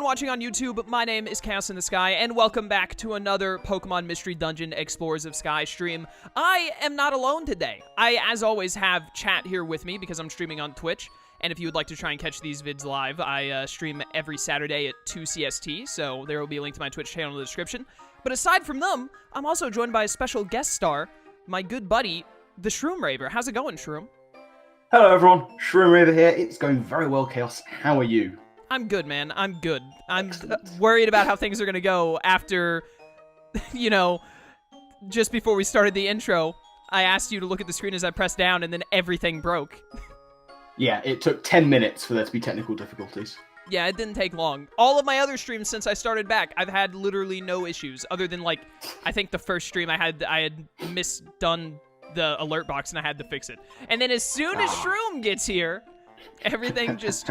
everyone watching on YouTube, my name is Chaos in the Sky, and welcome back to another Pokemon Mystery Dungeon Explorers of Sky stream. I am not alone today. I, as always, have chat here with me because I'm streaming on Twitch, and if you would like to try and catch these vids live, I stream every Saturday at 2 CST, so there will be a link to my Twitch channel in the description. But aside from them, I'm also joined by a special guest star, my good buddy, the Shroom Raver. How's it going, Shroom? Hello everyone, Shroom Raver here. It's going very well, Chaos. How are you? I'm good, man. I'm good. I'm worried about how things are going to go after, you know, just before we started the intro, I asked you to look at the screen as I pressed down, and then everything broke. Yeah, it took 10 minutes for there to be technical difficulties. Yeah, it didn't take long. All of my other streams since I started back, I've had literally no issues, other than, like, I think the first stream I had misdone the alert box, and I had to fix it. And then as soon as Shroom gets here, everything just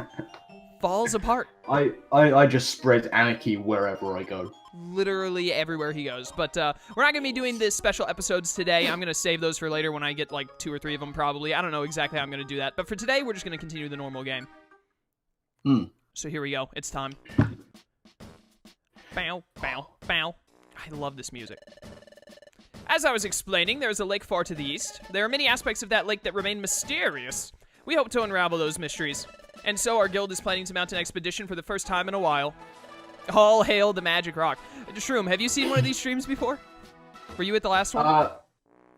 falls apart. I just spread anarchy wherever I go. Literally everywhere he goes. But we're not going to be doing this special episodes today. I'm going to save those for later when I get like 2 or 3 of them probably. I don't know exactly how I'm going to do that. But for today, we're just going to continue the normal game. So here we go. It's time. Bow, bow, bow. I love this music. As I was explaining, there's a lake far to the east. There are many aspects of that lake that remain mysterious. We hope to unravel those mysteries. And so our guild is planning to mount an expedition for the first time in a while. All hail the magic rock. Shroom, have you seen one of these streams before? Were you at the last one?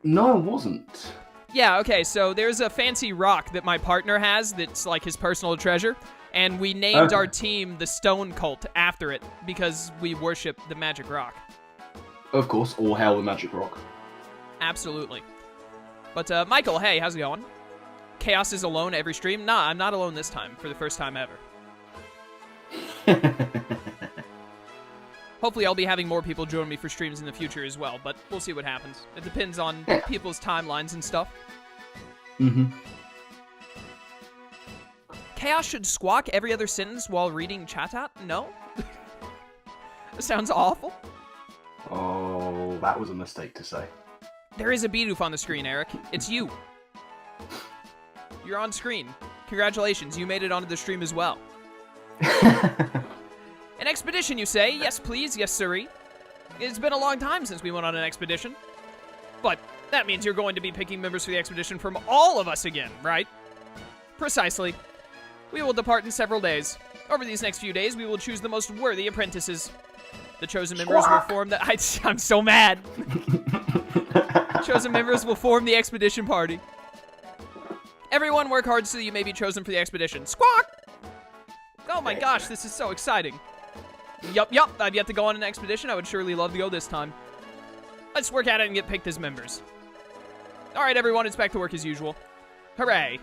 No, I wasn't. Yeah, okay, so there's a fancy rock that my partner has that's like his personal treasure, and we named our team the Stone Cult after it because we worship the magic rock. Of course, all hail the magic rock. Absolutely. But, Michael, hey, how's it going? Chaos is alone every stream? Nah, I'm not alone this time, for the first time ever. Hopefully I'll be having more people join me for streams in the future as well, but we'll see what happens. It depends on people's timelines and stuff. Chaos should squawk every other sentence while reading chat out? No? That sounds awful. Oh, that was a mistake to say. There is a Bidoof on the screen, Eric. It's you. You're on screen. Congratulations, you made it onto the stream as well. An expedition, you say? Yes, please. Yes, sirree. It's been a long time since we went on an expedition. But that means you're going to be picking members for the expedition from all of us again, right? Precisely. We will depart in several days. Over these next few days, we will choose the most worthy apprentices. The chosen members will form the... I'm so mad. Chosen members will form the expedition party. Everyone work hard so you may be chosen for the expedition. Squawk! Oh my gosh, this is so exciting. Yup, I've yet to go on an expedition. I would surely love to go this time. Let's work at it and get picked as members. Alright, everyone, it's back to work as usual. Hooray.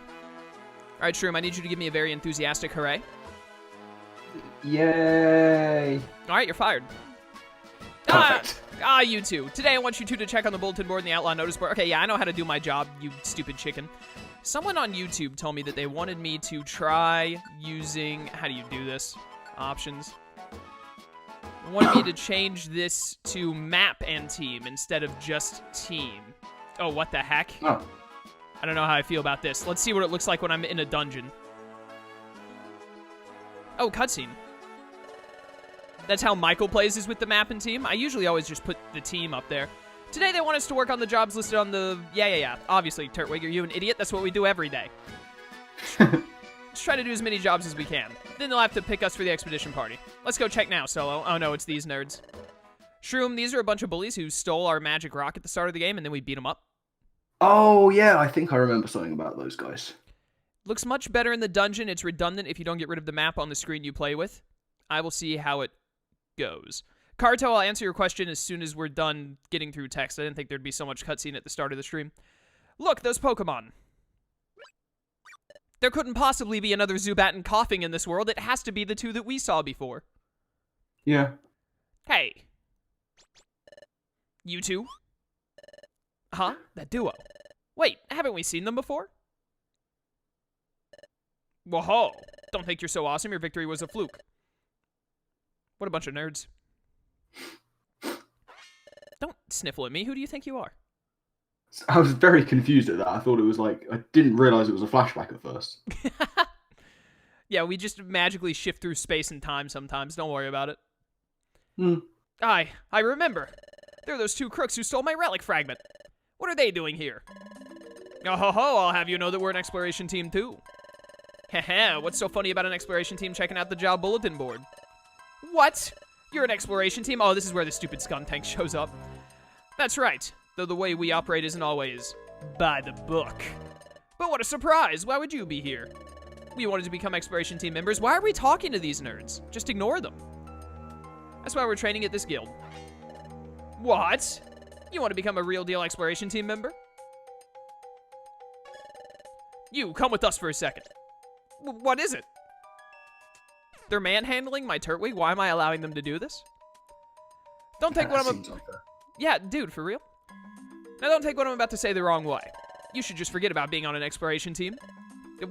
Alright, Shroom, I need you to give me a very enthusiastic hooray. Yay! Alright, you're fired. Perfect. You two. Today I want you two to check on the bulletin board and the outlaw notice board. Okay, yeah, I know how to do my job, you stupid chicken. Someone on YouTube told me that they wanted me to try using... How do you do this? Options. They wanted me to change this to map and team instead of just team. Oh, what the heck? Oh. I don't know how I feel about this. Let's see what it looks like when I'm in a dungeon. Oh, cutscene. That's how Michael plays, is with the map and team. I usually always just put the team up there. Today they want us to work on the jobs listed on the... Yeah. Obviously, Turtwig, are you an idiot? That's what we do every day. Let's try to do as many jobs as we can. Then they'll have to pick us for the expedition party. Let's go check now, Solo. Oh no, it's these nerds. Shroom, these are a bunch of bullies who stole our magic rock at the start of the game, and then we beat them up. Oh, yeah, I think I remember something about those guys. Looks much better in the dungeon. It's redundant if you don't get rid of the map on the screen you play with. I will see how it goes. Karto, I'll answer your question as soon as we're done getting through text. I didn't think there'd be so much cutscene at the start of the stream. Look, those Pokemon. There couldn't possibly be another Zubat and Coughing in this world. It has to be the two that we saw before. Yeah. Hey. You two? Huh? That duo. Wait, haven't we seen them before? Whoa. Don't think you're so awesome. Your victory was a fluke. What a bunch of nerds. Don't sniffle at me. Who do you think you are? I was very confused at that. I thought it was like... I didn't realize it was a flashback at first. Yeah, we just magically shift through space and time sometimes. Don't worry about it. Hmm. I remember. There are those two crooks who stole my relic fragment. What are they doing here? Oh ho ho, I'll have you know that we're an exploration team too. Heh, what's so funny about an exploration team checking out the job bulletin board? What? You're an exploration team? Oh, this is where the stupid scum tank shows up. That's right, though the way we operate isn't always by the book. But what a surprise, why would you be here? We wanted to become exploration team members. Why are we talking to these nerds? Just ignore them. That's why we're training at this guild. What? You want to become a real deal exploration team member? You, come with us for a second. What is it? They're manhandling my Turtwig? Why am I allowing them to do this? Don't take what I'm... Yeah, dude, for real? Now don't take what I'm about to say the wrong way. You should just forget about being on an exploration team.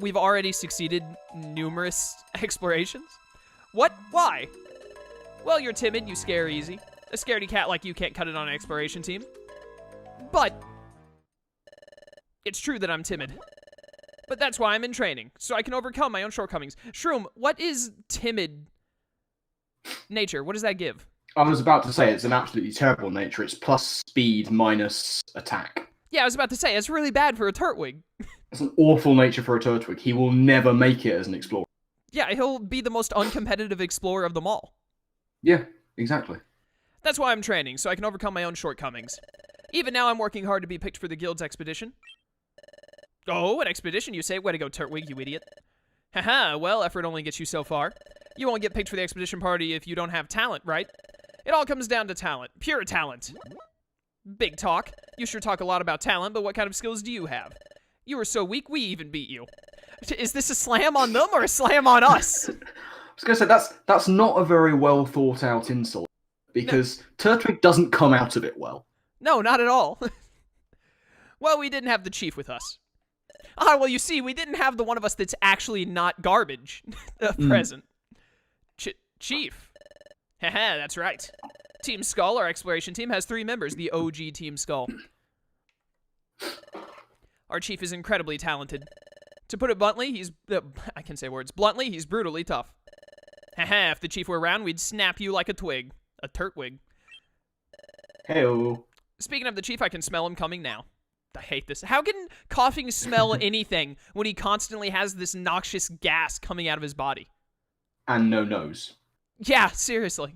We've already succeeded numerous explorations. What? Why? Well, you're timid, you scare easy. A scaredy cat like you can't cut it on an exploration team. But it's true that I'm timid. But that's why I'm in training, so I can overcome my own shortcomings. Shroom, what is timid nature? What does that give? I was about to say it's an absolutely terrible nature. It's plus speed minus attack. Yeah, I was about to say, it's really bad for a Turtwig. It's an awful nature for a Turtwig. He will never make it as an explorer. Yeah, he'll be the most uncompetitive explorer of them all. Yeah, exactly. That's why I'm training, so I can overcome my own shortcomings. Even now, I'm working hard to be picked for the guild's expedition. Oh, an expedition, you say? Way to go, Turtwig, you idiot. Haha, well, effort only gets you so far. You won't get picked for the expedition party if you don't have talent, right? It all comes down to talent. Pure talent. Big talk. You sure talk a lot about talent, but what kind of skills do you have? You were so weak, we even beat you. Is this a slam on them or a slam on us? I was going to say, that's not a very well thought out insult, because Turtwig doesn't come out of it well. No, not at all. Well, we didn't have the chief with us. Ah, well, you see, we didn't have the one of us that's actually not garbage present. Chief. Haha, that's right. Team Skull, our exploration team, has 3 members, the OG Team Skull. Our chief is incredibly talented. To put it bluntly, he's... I can say words. Bluntly, he's brutally tough. Haha, if the chief were around, we'd snap you like a twig. A Turtwig. Hey-o. Speaking of the chief, I can smell him coming now. I hate this. How can coughing smell anything when he constantly has this noxious gas coming out of his body? And no nose. Yeah, seriously.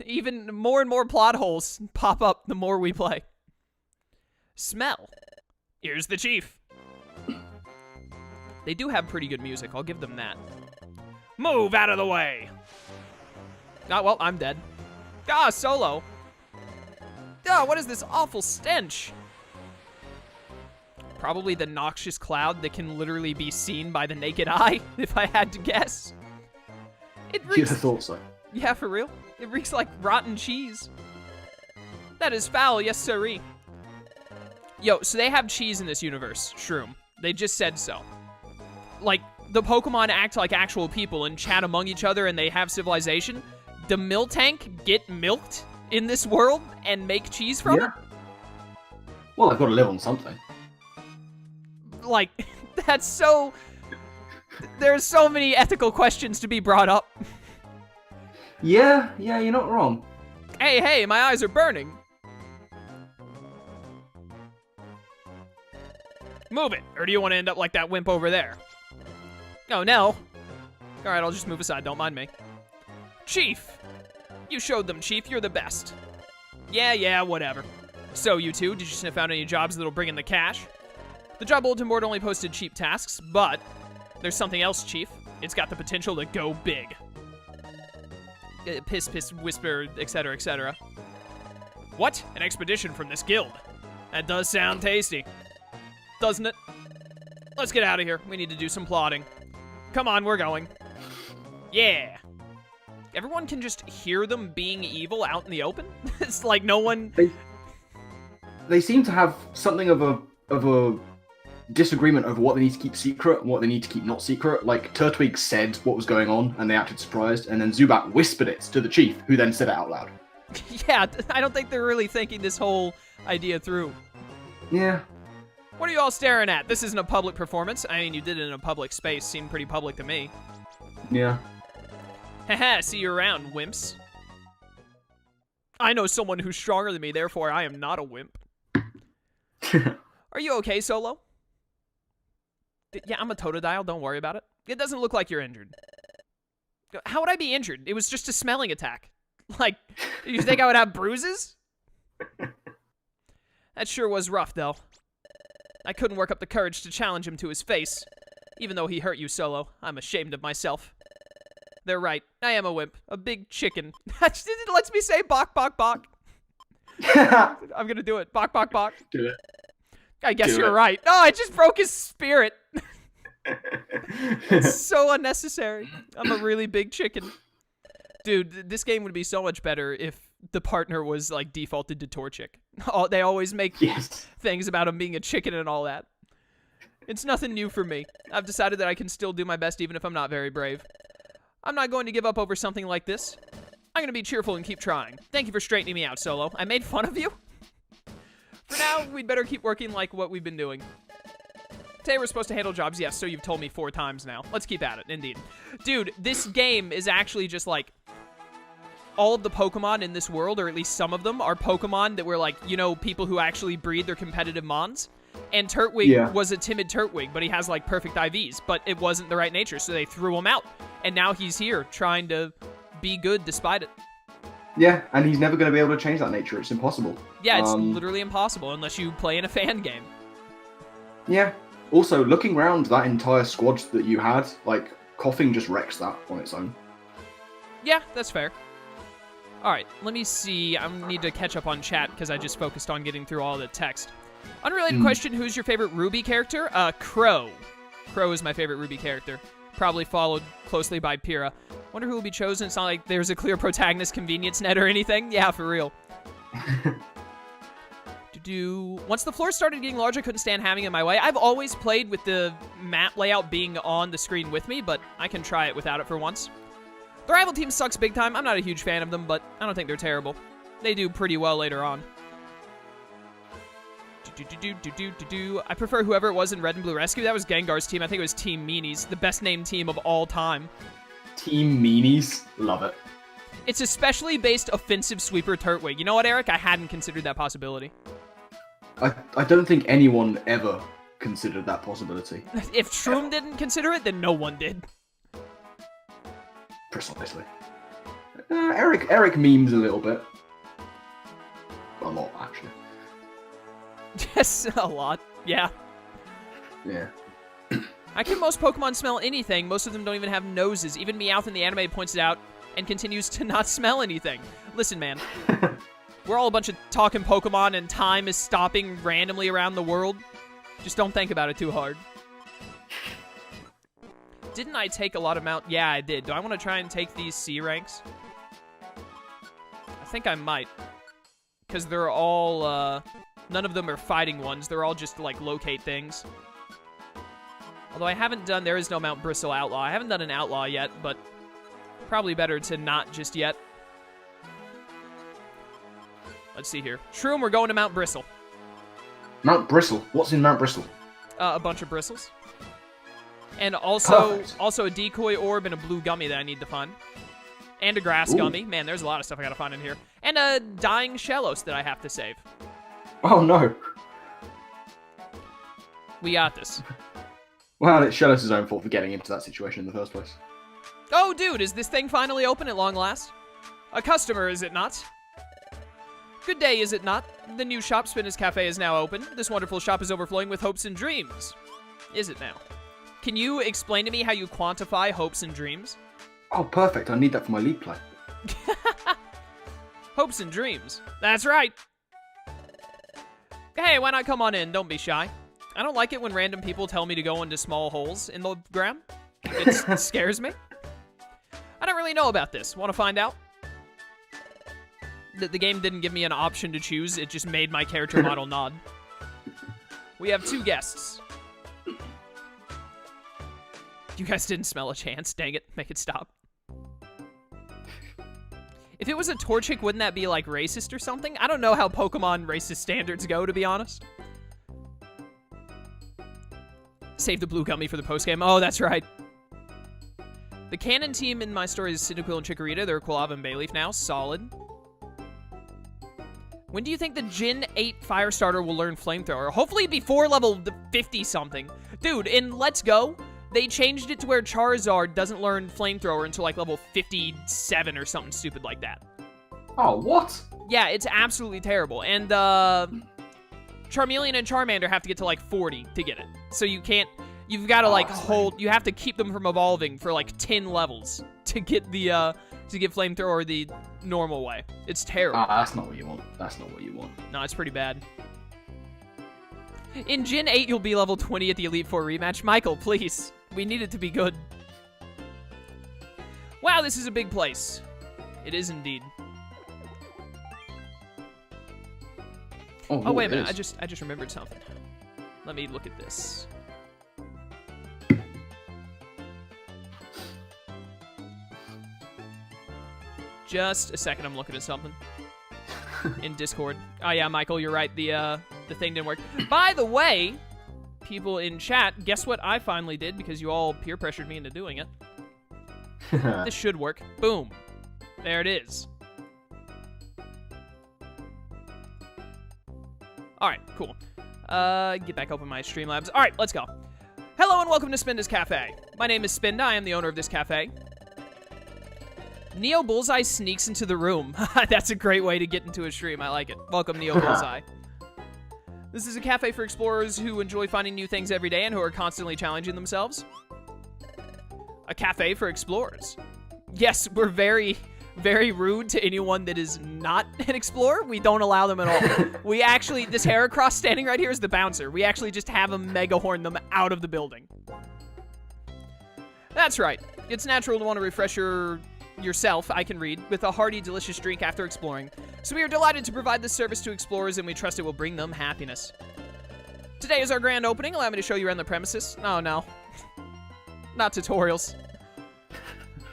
Even more and more plot holes pop up the more we play. Smell. Here's the chief. They do have pretty good music, I'll give them that. Move out of the way! Ah, well, I'm dead. Ah, Solo! Ah, what is this awful stench? Probably the noxious cloud that can literally be seen by the naked eye, if I had to guess. It reeks... You'd have thought so. Yeah, for real? It reeks like rotten cheese. That is foul, yes sirree. Yo, so they have cheese in this universe, Shroom. They just said so. Like, the Pokemon act like actual people and chat among each other and they have civilization. The Miltank get milked in this world and make cheese from it? Well, I've got to live on something. Like, that's so... There's so many ethical questions to be brought up. Yeah, you're not wrong. Hey, my eyes are burning. Move it, or do you want to end up like that wimp over there? Oh, no. Alright, I'll just move aside, don't mind me. Chief! You showed them, Chief, you're the best. Yeah, whatever. So, you two, did you sniff out any jobs that'll bring in the cash? The job bulletin board only posted cheap tasks, but there's something else, Chief. It's got the potential to go big. Piss, whisper, etc., etc. What? An expedition from this guild? That does sound tasty. Doesn't it? Let's get out of here. We need to do some plotting. Come on, we're going. Yeah. Everyone can just hear them being evil out in the open? It's like no one... They seem to have something of a disagreement over what they need to keep secret and what they need to keep not secret. Like, Turtwig said what was going on, and they acted surprised, and then Zubat whispered it to the chief, who then said it out loud. Yeah, I don't think they're really thinking this whole idea through. Yeah. What are you all staring at? This isn't a public performance. I mean, you did it in a public space. Seemed pretty public to me. Yeah. Haha, see you around, wimps. I know someone who's stronger than me, therefore I am not a wimp. Are you okay, Solo? Yeah, I'm a Totodile. Don't worry about it. It doesn't look like you're injured. How would I be injured? It was just a smelling attack. Like, you think I would have bruises? That sure was rough, though. I couldn't work up the courage to challenge him to his face. Even though he hurt you, Solo, I'm ashamed of myself. They're right. I am a wimp. A big chicken. It lets me say bok, bok, bok. I'm gonna do it. Bok, bok, bok. Do it. I guess you're right. No, I just broke his spirit. It's so unnecessary. I'm a really big chicken. Dude, this game would be so much better if the partner was, like, defaulted to Torchic. They always make things about him being a chicken and all that. It's nothing new for me. I've decided that I can still do my best even if I'm not very brave. I'm not going to give up over something like this. I'm going to be cheerful and keep trying. Thank you for straightening me out, Solo. I made fun of you. For now, we'd better keep working like what we've been doing. Today we're supposed to handle jobs, yes, so you've told me 4 times now. Let's keep at it, indeed. Dude, this game is actually just like, all of the Pokemon in this world, or at least some of them, are Pokemon that were like, you know, people who actually breed their competitive Mons. And Turtwig was a timid Turtwig, but he has like perfect IVs, but it wasn't the right nature, so they threw him out. And now he's here, trying to be good despite it. Yeah, and he's never going to be able to change that nature. It's impossible. Yeah, it's literally impossible unless you play in a fan game. Yeah. Also, looking around that entire squad that you had, like, Coughing just wrecks that on its own. Yeah, that's fair. Alright, let me see. I need to catch up on chat because I just focused on getting through all the text. Unrelated question, who's your favorite Ruby character? Crow. Crow is my favorite Ruby character. Probably followed closely by Pyrrha. Wonder who will be chosen. It's not like there's a clear protagonist convenience net or anything. Yeah, for real. Once the floor started getting larger, I couldn't stand having it in my way. I've always played with the map layout being on the screen with me, but I can try it without it for once. The rival team sucks big time. I'm not a huge fan of them, but I don't think they're terrible. They do pretty well later on. I prefer whoever it was in Red and Blue Rescue. That was Gengar's team. I think it was Team Meanies, the best named team of all time. Team Meanies? Love it. It's a specially based offensive sweeper Turtwig. You know what, Eric? I hadn't considered that possibility. I don't think anyone ever considered that possibility. If Shroom didn't consider it, then no one did. Precisely. Eric memes a little bit. A lot, actually. Yes, a lot. Yeah. Yeah. I can most Pokemon smell anything. Most of them don't even have noses. Even Meowth in the anime points it out and continues to not smell anything. Listen, man. We're all a bunch of talking Pokemon and time is stopping randomly around the world. Just don't think about it too hard. Didn't I take a lot of Mount? Yeah, I did. Do I want to try and take these C ranks? I think I might. Because they're all, none of them are fighting ones. They're all just, like, locate things. Although I haven't done, there is no Mount Bristle Outlaw. I haven't done an Outlaw yet, but probably better to not just yet. Let's see here. Shroom, we're going to Mount Bristle. Mount Bristle? What's in Mount Bristle? A bunch of bristles. And also a decoy orb and a blue gummy that I need to find. And a grass gummy. Man, there's a lot of stuff I gotta find in here. And a dying Shellos that I have to save. Oh, no. We got this. Well, it's Shellos' own fault for getting into that situation in the first place. Oh, dude, is this thing finally open at long last? A customer, is it not? Good day, is it not? The new shop, Spinda's Cafe, is now open. This wonderful shop is overflowing with hopes and dreams. Is it now? Can you explain to me how you quantify hopes and dreams? Oh, perfect. I need that for my league play. Hopes and dreams. That's right. Hey, why not come on in? Don't be shy. I don't like it when random people tell me to go into small holes in the ground. It scares me. I don't really know about this. Want to find out? The game didn't give me an option to choose. It just made my character model nod. We have 2 guests. You guys didn't smell a chance. Dang it. Make it stop. If it was a Torchic, wouldn't that be, like, racist or something? I don't know how Pokemon racist standards go, to be honest. Save the blue gummy for the postgame. Oh, that's right. The canon team in my story is Cyndaquil and Chikorita. They're Quilava and Bayleaf now. Solid. When do you think the Gen 8 Fire Starter will learn Flamethrower? Hopefully before level 50-something. Dude, in Let's Go, they changed it to where Charizard doesn't learn Flamethrower until like level 57 or something stupid like that. Oh, what? Yeah, it's absolutely terrible. And Charmeleon and Charmander have to get to like 40 to get it. So you can't, you've got to like you have to keep them from evolving for like 10 levels to get the, to get Flamethrower the normal way. It's terrible. That's not what you want. That's not what you want. No, it's pretty bad. In Gen 8, you'll be level 20 at the Elite Four rematch. Michael, please. We need it to be good. Wow, this is a big place. It is indeed. Oh, wait a minute. I just remembered something. Let me look at this. Just a second, I'm looking at something. In Discord. Oh yeah, Michael, you're right. The thing didn't work. By the way, people in chat, guess what I finally did because you all peer pressured me into doing it. This should work. Boom. There it is. Alright, cool. Get back open my Streamlabs. Alright, let's go. Hello and welcome to Spinda's Cafe. My name is Spinda. I am the owner of this cafe. Neo Bullseye sneaks into the room. That's a great way to get into a stream. I like it. Welcome, Neo Bullseye. This is a cafe for explorers who enjoy finding new things every day and who are constantly challenging themselves. A cafe for explorers. Yes, we're very, very rude to anyone that is not an explorer. We don't allow them at all. We actually, this Heracross standing right here is the bouncer. We actually just have him megahorn them out of the building. That's right. It's natural to want to refresh yourself, I can read, with a hearty, delicious drink after exploring. So we are delighted to provide this service to explorers, and we trust it will bring them happiness. Today is our grand opening. Allow me to show you around the premises. Oh, no. Not tutorials.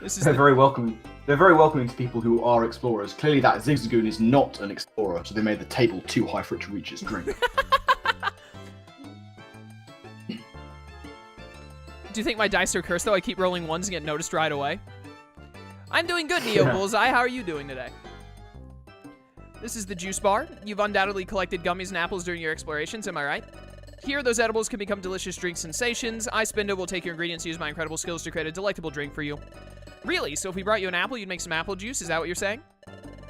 They're very welcoming. They're very welcoming to people who are explorers. Clearly that Zigzagoon is not an explorer, so they made the table too high for it to reach its drink. Do you think my dice are cursed, though? I keep rolling ones and get noticed right away. I'm doing good, Neo Bullseye. How are you doing today? This is the juice bar. You've undoubtedly collected gummies and apples during your explorations, am I right? Here, those edibles can become delicious drink sensations. I, Spinda, will take your ingredients and use my incredible skills to create a delectable drink for you. Really? So if we brought you an apple, you'd make some apple juice? Is that what you're saying?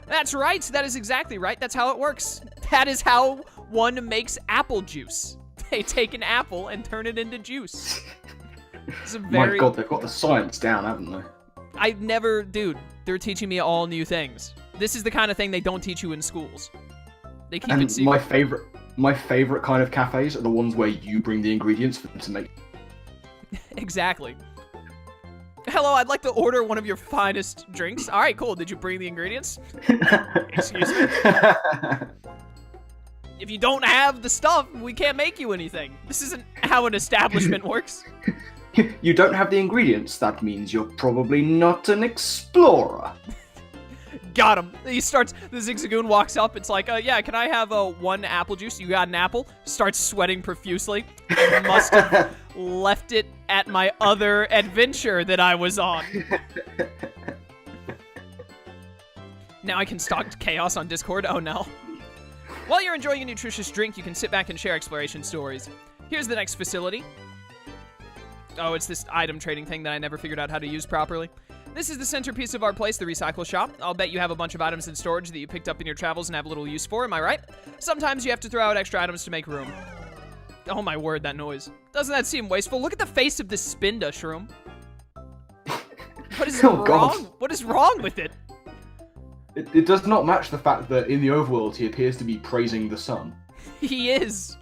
That's right. That is exactly right. That's how it works. That is how one makes apple juice. They take an apple and turn it into juice. It's a very... My God, they've got the science down, haven't they? I've never... Dude, they're teaching me all new things. This is the kind of thing they don't teach you in schools. They keep it secret. My favorite kind of cafes are the ones where you bring the ingredients for them to make. Exactly. Hello, I'd like to order one of your finest drinks. All right, cool. Did you bring the ingredients? Excuse me. If you don't have the stuff, we can't make you anything. This isn't how an establishment works. You don't have the ingredients. That means you're probably not an explorer. Got him. He starts, the Zigzagoon walks up. It's like, yeah, can I have one apple juice? You got an apple? Starts sweating profusely. I must have left it at my other adventure that I was on. Now I can stalk chaos on Discord. Oh, no. While you're enjoying a nutritious drink, you can sit back and share exploration stories. Here's the next facility. Oh, it's this item trading thing that I never figured out how to use properly. This is the centerpiece of our place, the recycle shop. I'll bet you have a bunch of items in storage that you picked up in your travels and have little use for, am I right? Sometimes you have to throw out extra items to make room. Oh my word, that noise. Doesn't that seem wasteful? Look at the face of this Spinda, Shroom. What is wrong? God. What is wrong with it? It does not match the fact that in the overworld he appears to be praising the sun. He is.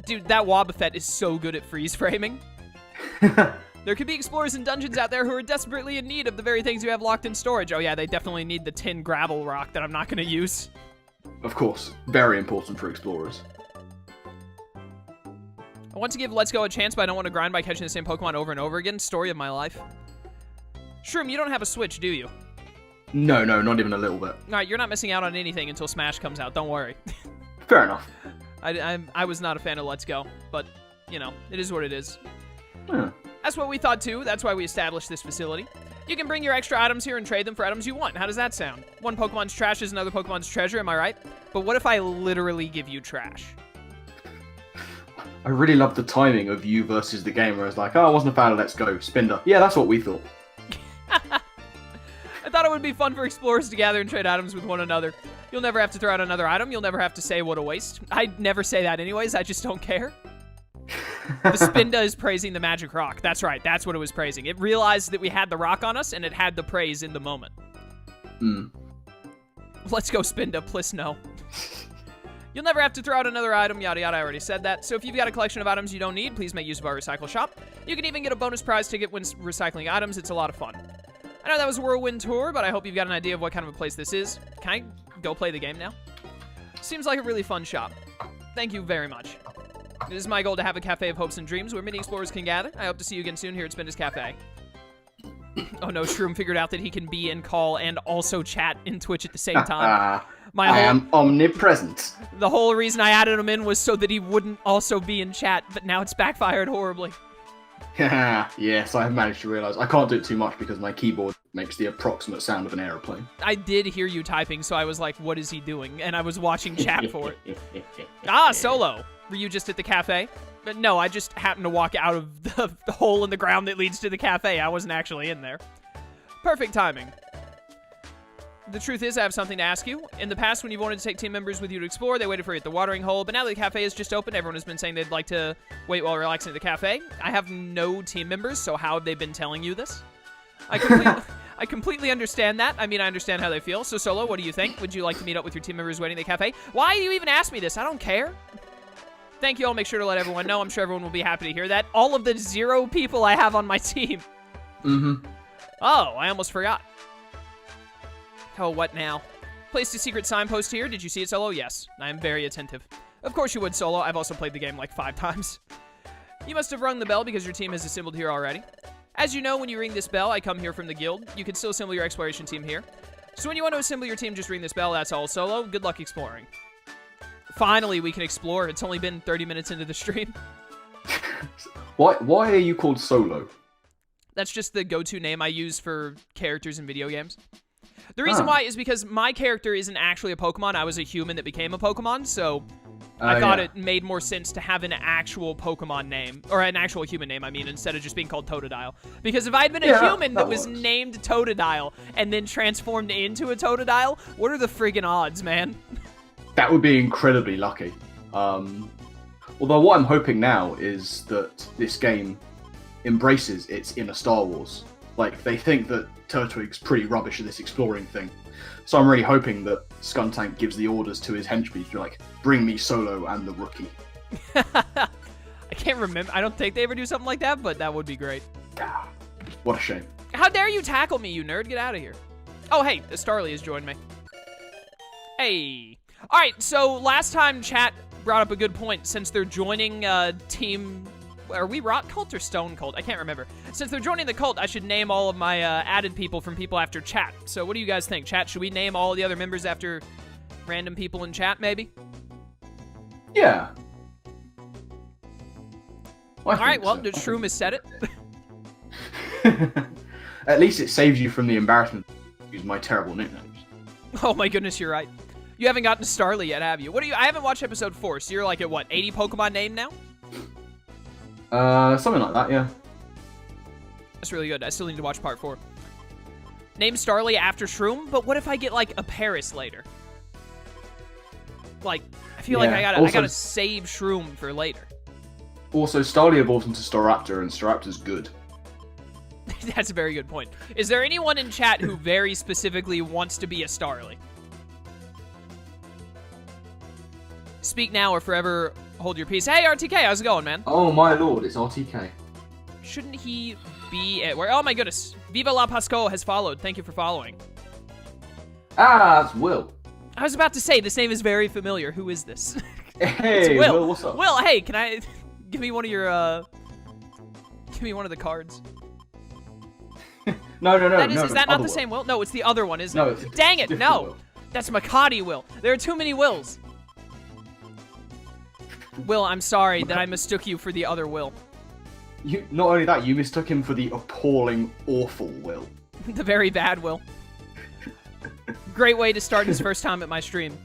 Dude, that Wobbuffet is so good at freeze framing. There could be explorers and dungeons out there who are desperately in need of the very things you have locked in storage. Oh yeah, they definitely need the tin gravel rock that I'm not going to use. Of course, very important for explorers. I want to give Let's Go a chance, but I don't want to grind by catching the same Pokemon over and over again. Story of my life. Shroom, you don't have a Switch, do you? No, not even a little bit. Alright, you're not missing out on anything until Smash comes out, don't worry. Fair enough. I was not a fan of Let's Go, but you know, it is what it is. Huh. That's what we thought too. That's why we established this facility. You can bring your extra items here and trade them for items you want. How does that sound? One Pokemon's trash is another Pokemon's treasure, am I right? But what if I literally give you trash? I really love the timing of you versus the game where it's like, oh, I wasn't a fan of Let's Go, Spinda. Yeah, that's what we thought. I thought it would be fun for explorers to gather and trade items with one another. You'll never have to throw out another item. You'll never have to say what a waste. I'd never say that anyways. I just don't care. The Spinda is praising the magic rock. That's right. That's what it was praising. It realized that we had the rock on us, and it had the praise in the moment. Let's go, Spinda. Please no. You'll never have to throw out another item, yada yada, I already said that. So if you've got a collection of items you don't need, please make use of our recycle shop. You can even get a bonus prize ticket when recycling items. It's a lot of fun. I know that was a whirlwind tour, but I hope you've got an idea of what kind of a place this is. Can I go play the game now? Seems like a really fun shop. Thank you very much. It is my goal to have a cafe of hopes and dreams where many explorers can gather. I hope to see you again soon here at Spinda's Cafe. Oh no, Shroom figured out that he can be in call and also chat in Twitch at the same time. I am omnipresent. The whole reason I added him in was so that he wouldn't also be in chat, but now it's backfired horribly. Yes, I have managed to realize. I can't do it too much because my keyboard makes the approximate sound of an aeroplane. I did hear you typing, so I was like, what is he doing? And I was watching chat for it. Solo. Were you just at the cafe? But no, I just happened to walk out of the hole in the ground that leads to the cafe. I wasn't actually in there. Perfect timing. The truth is, I have something to ask you. In the past, when you wanted to take team members with you to explore, they waited for you at the watering hole. But now that the cafe is just open, everyone has been saying they'd like to wait while relaxing at the cafe. I have no team members, so how have they been telling you this? I completely understand that. I mean, I understand how they feel. So, Solo, what do you think? Would you like to meet up with your team members waiting at the cafe? Why do you even ask me this? I don't care. Thank you. I'll make sure to let everyone know. I'm sure everyone will be happy to hear that. All of the 0 people I have on my team. Oh, I almost forgot. Oh, what now? Placed a secret signpost here. Did you see it, Solo? Yes. I am very attentive. Of course you would, Solo. I've also played the game like 5 times. You must have rung the bell because your team has assembled here already. As you know, when you ring this bell, I come here from the guild. You can still assemble your exploration team here. So when you want to assemble your team, just ring this bell. That's all, Solo. Good luck exploring. Finally, we can explore. It's only been 30 minutes into the stream. Why are you called Solo? That's just the go-to name I use for characters in video games. The reason why is because my character isn't actually a Pokemon. I was a human that became a Pokemon, so I thought it made more sense to have an actual Pokemon name, or an actual human name, I mean, instead of just being called Totodile. Because if I'd been a human that was named Totodile and then transformed into a Totodile, what are the friggin' odds, man? That would be incredibly lucky. Although what I'm hoping now is that this game embraces its inner Star Wars. Like, they think that Turtwig's pretty rubbish at this exploring thing. So I'm really hoping that Skuntank gives the orders to his henchmen to be like, bring me Solo and the rookie. I can't remember. I don't think they ever do something like that, but that would be great. What a shame. How dare you tackle me, you nerd? Get out of here. Oh, hey, Starly has joined me. Hey. All right, so last time chat brought up a good point. Since they're joining team... Are we Rock Cult or Stone Cult? I can't remember. Since they're joining the cult, I should name all of my added people from people after chat. So what do you guys think? Chat, should we name all the other members after random people in chat, maybe? Yeah. All right, well, the Shroom has said it. At least it saves you from the embarrassment of using my terrible nicknames. Oh my goodness, you're right. You haven't gotten to Starly yet, have you? What are you? I haven't watched episode 4, so you're like at what, 80 Pokemon named now? Something like that, yeah. That's really good. I still need to watch part 4. Name Starly after Shroom, but what if I get like a Paris later? Like, I feel like I gotta save Shroom for later. Also, Starly evolves into Staraptor, and Staraptor's good. That's a very good point. Is there anyone in chat who very specifically wants to be a Starly? Speak now or forever hold your peace. Hey, RTK, how's it going, man? Oh, my lord, it's RTK. Shouldn't he be at where? Oh, my goodness. Viva La Pasco has followed. Thank you for following. Ah, it's Will. I was about to say, this name is very familiar. Who is this? Hey, Will, what's up? Will, hey, can I... Give me one of your, Give me one of the cards. No. Is that not the same Will? No, it's the other one, isn't it? Dang it, no. Will. That's Makati Will. There are too many Wills. Will, I'm sorry that I mistook you for the other Will. Not only that, you mistook him for the appalling, awful Will. The very bad Will. Great way to start his first time at my stream.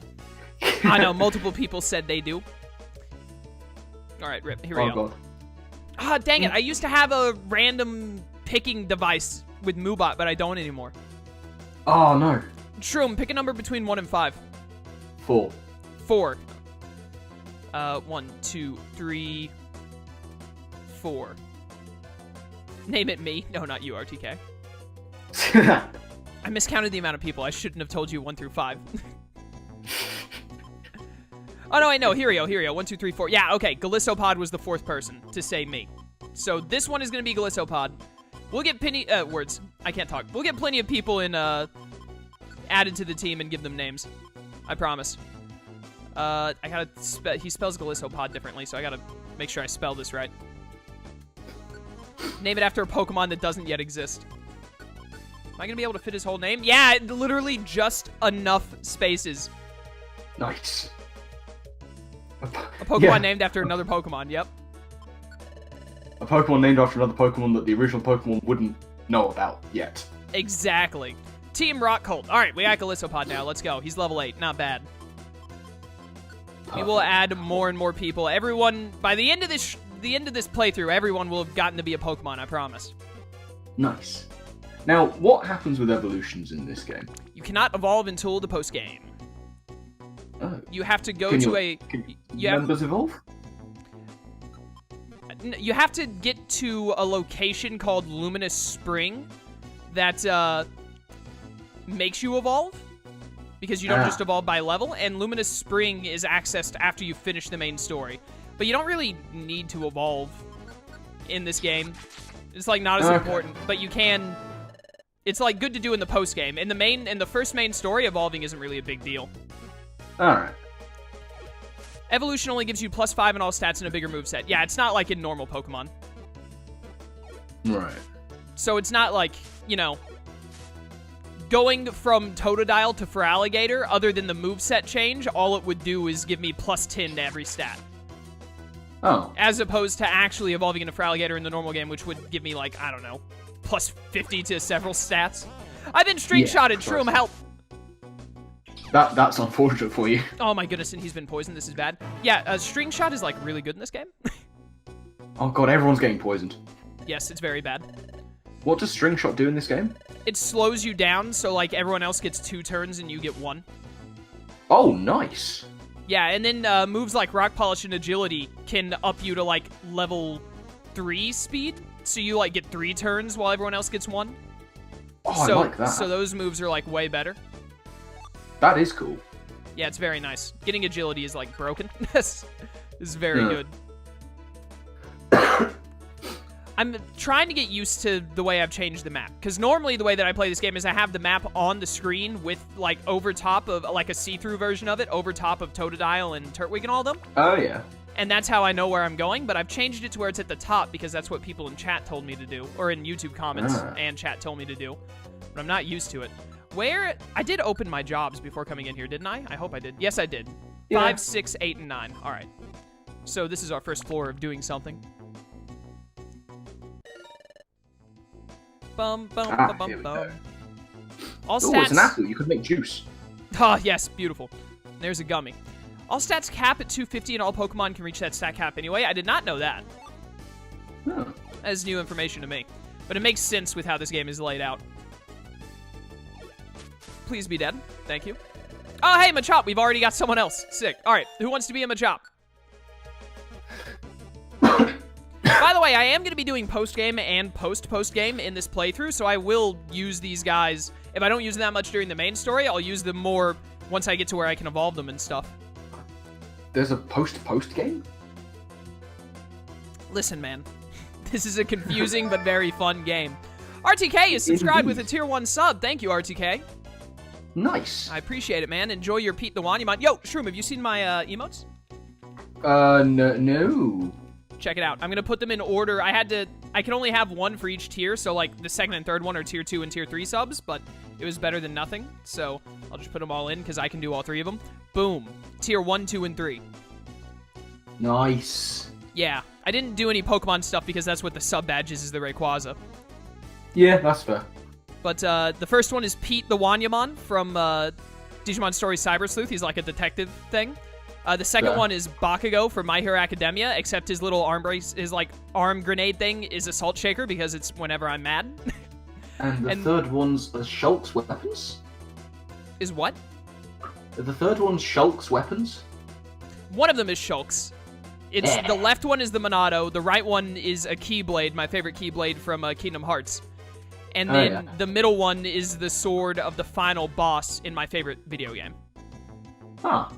I know, multiple people said they do. Alright, Rip, here we go. God. Ah, dang it, I used to have a random picking device with Moobot, but I don't anymore. Oh, no. Shroom, pick a number between 1 and 5. 4. 4. 1, 2, 3, 4. Name it me. No, not you, RTK. I miscounted the amount of people. I shouldn't have told you 1 through 5. Oh, no, wait, no. Here we go. 1, 2, 3, 4. Yeah, okay. Galissopod was the 4th person to say me. So this one is going to be Galissopod. We'll get words. I can't talk. We'll get plenty of people in, added to the team and give them names. I promise. I gotta he spells Galissopod differently, so I gotta make sure I spell this right. Name it after a Pokemon that doesn't yet exist. Am I gonna be able to fit his whole name? Yeah, literally just enough spaces. Nice. A Pokemon named after another Pokemon, yep. A Pokemon named after another Pokemon that the original Pokemon wouldn't know about yet. Exactly. Team Rock Colt. Alright, we got Galissopod now. Let's go. He's level 8. Not bad. Perfect. We will add more and more people. Everyone, by the end of this playthrough, everyone will have gotten to be a Pokemon, I promise. Nice. Now, what happens with evolutions in this game? You cannot evolve until the post-game. Oh. You have to go to a... members evolve? You have to get to a location called Luminous Spring that makes you evolve, because you don't just evolve by level, and Luminous Spring is accessed after you finish the main story. But you don't really need to evolve in this game. It's like not as important, but you can... It's like good to do in the post game. In the first main story, evolving isn't really a big deal. Alright. Evolution only gives you +5 in all stats and a bigger moveset. Yeah, it's not like in normal Pokemon. Right. So it's not like, you know, going from Totodile to Feraligatr, other than the moveset change, all it would do is give me +10 to every stat. Oh. As opposed to actually evolving into Feraligatr in the normal game, which would give me, like, I don't know, +50 to several stats. I've been string-shotted. Shroom, help! That's unfortunate for you. Oh my goodness, and he's been poisoned. This is bad. Yeah, string shot is, like, really good in this game. Oh god, everyone's getting poisoned. Yes, it's very bad. What does string shot do in this game? It slows you down, so, like, everyone else gets 2 turns and you get 1. Oh, nice. Yeah, and then moves like Rock Polish and Agility can up you to, like, level 3 speed. So you, like, get 3 turns while everyone else gets 1. Oh, so, I like that. So those moves are, like, way better. That is cool. Yeah, it's very nice. Getting Agility is, like, broken. This is very good. I'm trying to get used to the way I've changed the map. Because normally the way that I play this game is I have the map on the screen with, like, over top of, like, a see-through version of it, over top of Totodile and Turtwig and all of them. Oh, yeah. And that's how I know where I'm going, but I've changed it to where it's at the top because that's what people in chat told me to do. Or in YouTube comments and chat told me to do. But I'm not used to it. Where... I did open my jobs before coming in here, didn't I? I hope I did. Yes, I did. Yeah. 5, 6, 8, and 9. All right. So this is our first floor of doing something. Bum, bum, bum, bum, bum. All stats... Oh, it's an apple. You could make juice. Ah, yes. Beautiful. There's a gummy. All stats cap at 250, and all Pokemon can reach that stat cap anyway. I did not know that. Oh. That is new information to me. But it makes sense with how this game is laid out. Please be dead. Thank you. Oh, hey, Machop. We've already got someone else. Sick. All right. Who wants to be a Machop? By the way, I am going to be doing post-game and post-post-game in this playthrough, so I will use these guys. If I don't use them that much during the main story, I'll use them more once I get to where I can evolve them and stuff. There's a post-post game? Listen, man. This is a confusing but very fun game. RTK is subscribed with a tier 1 sub. Thank you, RTK. Nice. I appreciate it, man. Enjoy your Pete the Wanyamon. Yo, Shroom, have you seen my emotes? No. Check it out. I'm going to put them in order. I can only have one for each tier, so like the second and third one are tier 2 and tier 3 subs, but it was better than nothing, so I'll just put them all in because I can do all 3 of them. Boom. Tier 1, 2, and 3. Nice. Yeah, I didn't do any Pokemon stuff because that's what the sub badge is the Rayquaza. Yeah, that's fair. But the first one is Pete the Wanyamon from Digimon Story Cyber Sleuth. He's like a detective thing. The second Fair. one is Bakugo from My Hero Academia, except his little arm brace, his like arm grenade thing is a salt shaker because it's whenever I'm mad. And the third one's Shulk's weapons? Is what? The third one's Shulk's weapons? One of them is Shulk's. It's the left one is the Monado, the right one is a Keyblade, my favorite Keyblade from Kingdom Hearts. And then the middle one is the sword of the final boss in my favorite video game. Huh.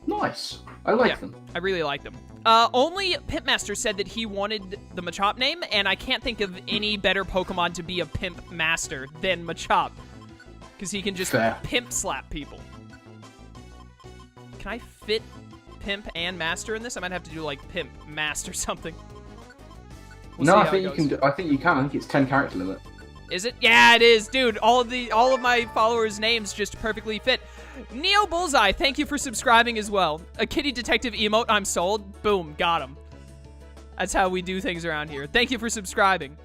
Nice. I like them. I really like them. Only Pimpmaster said that he wanted the Machop name, and I can't think of any better Pokemon to be a Pimp Master than Machop. Because he can just pimp slap people. Can I fit Pimp and Master in this? I might have to do like Pimp Master something. No, I think you can. I think you can. I think it's 10 character limit. Is it? Yeah, it is, dude. All of my followers' names just perfectly fit. Neo Bullseye, thank you for subscribing as well. A kitty detective emote, I'm sold. Boom, got him. That's how we do things around here. Thank you for subscribing.